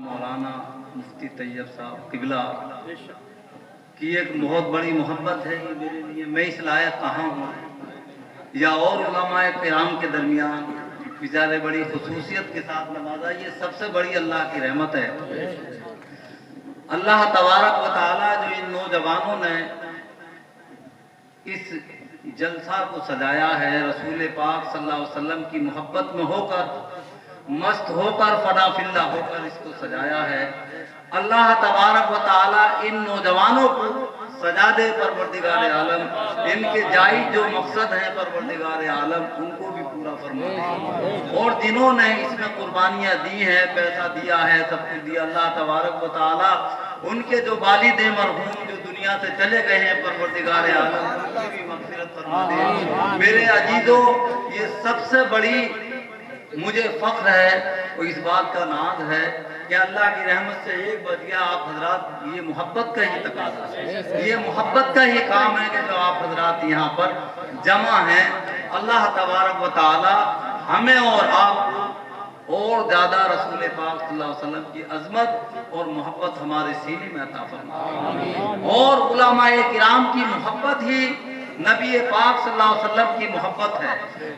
मौलाना मुफ्ती तैयब साहब किबला की एक बहुत बड़ी मोहब्बत है ये मेरे लिए। मैं इस लायक कहाँ हूँ या और उलमाए किराम के दरमियान बेचारे बड़ी खुसूसियत के साथ नवाजा, ये सबसे बड़ी अल्लाह की रहमत है। अल्लाह तबारक व तआला जो इन नौजवानों ने इस जलसा को सजाया है, रसूल पाक सल्लल्लाहु अलैहि वसल्लम की मोहब्बत में होकर, मस्त होकर, फना फिल्ला होकर इसको सजाया है। अल्लाह तबारक व तआला इन नौजवानों को सजा दे परवरदिगार आलम, इनके जायज़ जो मकसद है परवरदिगार आलम उनको भी पूरा फरमा दे। और जिन्होंने इसमें कुर्बानियाँ दी हैं, पैसा दिया है, सब कुछ दिया, अल्लाह तबारक व तआला उनके जो वालिद मरहूम जो दुनिया से चले गए हैं परवरदिगार आलम उनकी भी मग़फ़िरत फरमा दे। मेरे अजीजों, ये सबसे बड़ी मुझे फख्र है और इस बात का नाज है कि अल्लाह की रहमत से एक बज गया। आप हजरात, ये मोहब्बत का ही तकाज़ा है, ये मोहब्बत का ही काम है कि जो आप हजरात यहाँ पर जमा हैं। अल्लाह तबारक व तआला हमें और आपको और ज़्यादा रसूल पाक सल्लल्लाहु अलैहि वसल्लम की अज़मत और मोहब्बत हमारे सीने में अता फरमाए। और उलमाए किराम की मोहब्बत ही नबी पाक सल्लल्लाहु अलैहि वसल्लम की मोहब्बत है,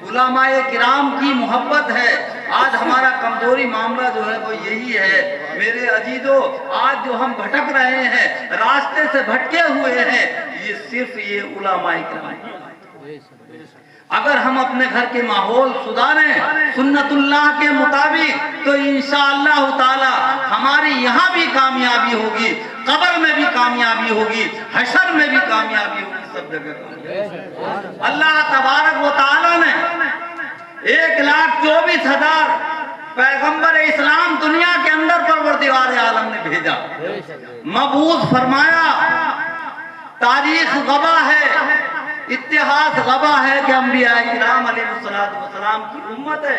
उलमाए किराम की मोहब्बत है। आज हमारा कमजोरी मामला जो है वो यही है मेरे अजीजों। आज जो हम भटक रहे हैं, रास्ते से भटके हुए हैं, ये सिर्फ ये उलमाए किराम। अगर हम अपने घर के माहौल सुधारें सुन्नतुल्लाह के मुताबिक तो इंशाअल्लाह ताला हमारी यहाँ भी कामयाबी होगी, कब्र में भी कामयाबी होगी, हशर में भी कामयाबी होगी, सब जगह। अल्लाह तबारक व तआला ने 1,24,000 पैगंबर इस्लाम दुनिया के अंदर परवरदिगार आलम ने भेजा, मबूस फरमाया। तारीख गवाह है, इतिहास गवाह है कि अंबिया किराम अलैहिस्सलातु वस्सलाम की उम्मत है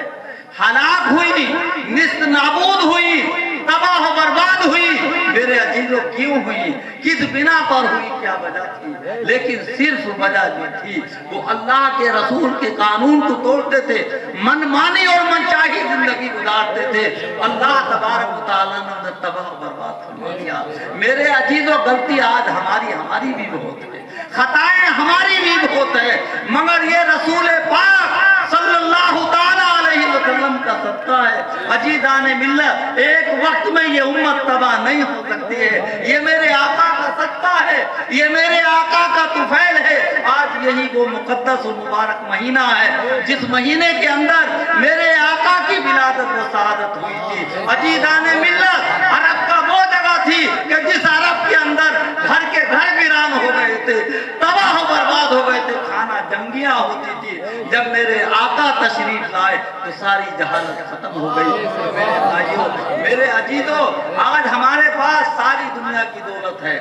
हलाक हुई, निस्त नाबूद हुई, तबाह बर्बाद हुई। मेरे अजीजों, क्यों हुई, किस बिना पर हुई, क्या वजह थी? लेकिन सिर्फ वजह जो थी वो अल्लाह के रसूल के कानून को तोड़ते थे, मनमानी और मनचाही जिंदगी गुजारते थे। अल्लाह तबारक व तआला ने उन्हें तबाह बर्बाद फरमा दिया। मेरे अजीजों, गलती आज हमारी भी बहुत है, खताएं हमारी भी बहुत है, मगर ये रसूल पाक सल्लल्लाहु ताला अलैहि वसल्लम का सदका है। अजीज़ाने मिल्लत, एक वक्त में ये उम्मत तबाह नहीं हो सकती है। ये मेरे आका का सदका है, ये मेरे आका का तुफैल है। आज यही वो मुकद्दस और मुबारक महीना है जिस महीने के अंदर मेरे आका की विलादत व शहादत हुई थी। अजीज़ाने मिल्लत, अरब का वो जगह थी कि जिस अरब के अंदर घर के घर वीरान हो गए थे, तबाह बर्बाद हो गए थे, खाना जंगियां होती थी। जब मेरे आका तशरीफ लाए तो सारी जहालत खत्म हो गई। मेरे भाइयों, मेरे अजीजों, आज हमारे पास सारी दुनिया की दौलत है,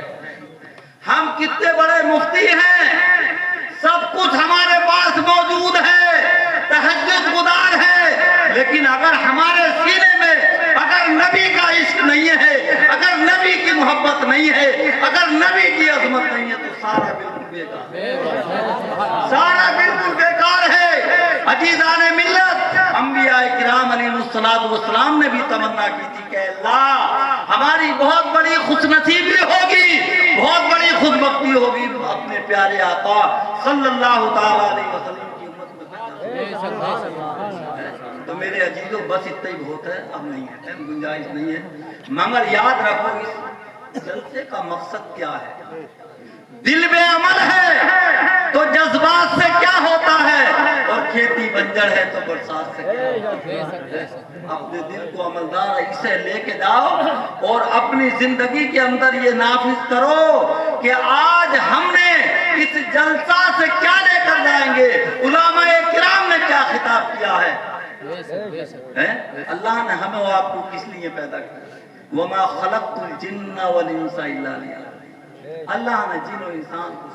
हम कितने बड़े मुफ्ती हैं, सब कुछ हमारे पास मौजूद है, तहज्जुद गुजार है, लेकिन अगर हमारे सीने में अगर नबी का इश्क नहीं है, अगर नबी की मोहब्बत नहीं है, अगर नबी की अजमत नहीं है, तो सारा बिल्कुल बेकार, सारा बिल्कुल बेकार है। अजीज़ाने मिल्लत, अंबिया किराम अलैहिस्सलातु वस्सलाम ने भी तमन्ना की थी कि अल्लाह हमारी बहुत बड़ी खुशनसीबी होगी, बहुत बड़ी खुशबख्ती होगी अपने प्यारे आका सल्लल्लाहु ताला अलैहि वसल्लम की उम्मत में। तो मेरे अजीजों, बस इतना ही बहुत है, अब नहीं है, गुंजाइश नहीं है। मगर याद रखो इस जलसे का मकसद क्या है। दिल में अमल है तो जज्बात से क्या होता है, और खेती बंजर है तो बरसात से क्या होता है। अपने दिल को अमलदार इसे लेके जाओ और अपनी जिंदगी के अंदर ये नाफिज करो कि आज हमने इस जलसा से क्या लेकर जाएंगे, उलमाए किराम ने क्या खिताब किया है। अल्लाह ने हमें और आपको किस लिए पैदा किया, वमा खलक़तुल जिन्ना वल इंसा इल्ला लियअबुदून। अल्लाह ने जिन और इंसान को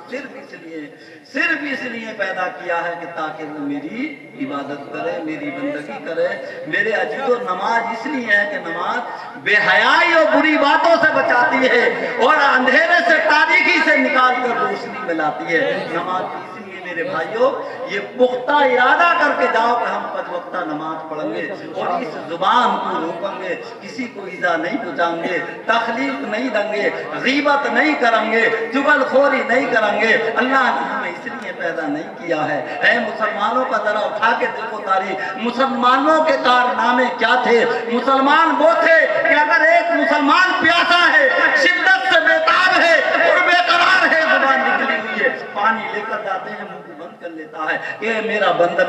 सिर्फ इसलिए पैदा किया है कि ताकि वो मेरी इबादत करे, मेरी बंदगी करे। मेरे अजीजों, नमाज इसलिए है कि नमाज बेहयाई और बुरी बातों से बचाती है और अंधेरे से तारीकी से निकाल कर रोशनी में लाती है। नमाज इसलिए میرے بھائیوں یہ پختہ ارادہ کر کے جاؤ کہ ہم 5 وقتہ نماز پڑھیں گے اور اس زبان کو روکیں گے, کسی کو ایذا نہیں پہنچائیں گے, تخلیق نہیں دیں گے, غیبت نہیں کریں گے, چغل خوری نہیں کریں گے. اللہ نے ہمیں اس لیے پیدا نہیں کیا ہے. اے مسلمانوں کا ذرا اٹھا کے دیکھو تاریخ, مسلمانوں کے کارنامے کیا تھے. مسلمان وہ تھے کہ اگر ایک مسلمان پیاسا ہے, شدت سے بیتاب ہے اور بے قرار ہے, زبان نکلی ہوئی ہے, پانی لے کر جاتے ہیں, منہ کو بند کر لیتا ہے کہ میرا بندہ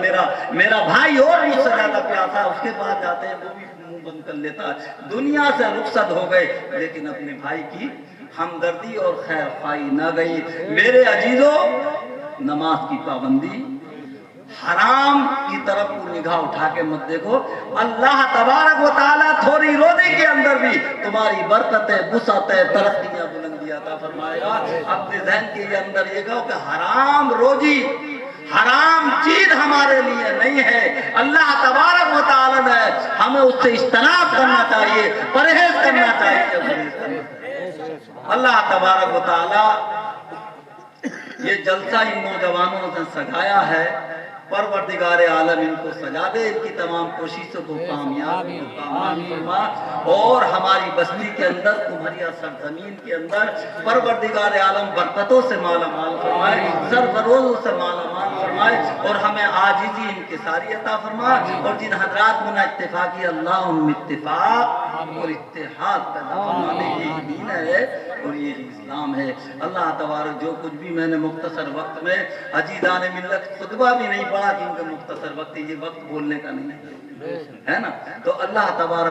میرا بھائی اور مجھ سے زیادہ پیاسا ہے, اس کے بعد جاتے ہیں وہ بھی منہ بند کر لیتا ہے. دنیا سے رخصت ہو گئے لیکن اپنے بھائی کی ہمدردی اور خیر خواہی نہ گئی. میرے عزیزوں, نماز کی پابندی, حرام کی طرف کو نگاہ اٹھا کے مت دیکھو. اللہ تبارک و تعالیٰ تھوڑی روزی کے اندر بھی تمہاری برکتیں, وسعتیں, ترقیاں, بلندیاں عطا فرمائے گا. اپنے ذہن کے اندر یہ کہو کہ حرام روزی, حرام چیز ہمارے لیے نہیں ہے. اللہ تبارک و تعالیٰ نے ہمیں اس سے اجتناب کرنا چاہیے, پرہیز کرنا چاہیے. اللہ تبارک و تعالیٰ یہ جلسہ ان نوجوانوں نے سجایا ہے, پروردگار عالم ان کو سجا دے, ان کی تمام کوششوں کو کامیاب فرما, اور ہماری بستی کے اندر, تمہاری سرزمین کے اندر پروردگار عالم برکتوں سے مالا مال فرمائے, سرفروزوں سے مالا مال فرمائے, اور ہمیں عاجزی انکساری عطا فرما. اور جن حضرات میں نے اتفاق کیا, اللہ ان میں اتفاق اور اتحاد پیدا فرمانے, یہ دین ہے اور یہ اسلام ہے. اللہ تبارک جو کچھ بھی میں نے مختصر وقت میں, عزیزان ملت خطبہ بھی نہیں پڑھا کیونکہ مختصر وقت, یہ وقت بولنے کا نہیں ہے نا, تو اللہ تبارک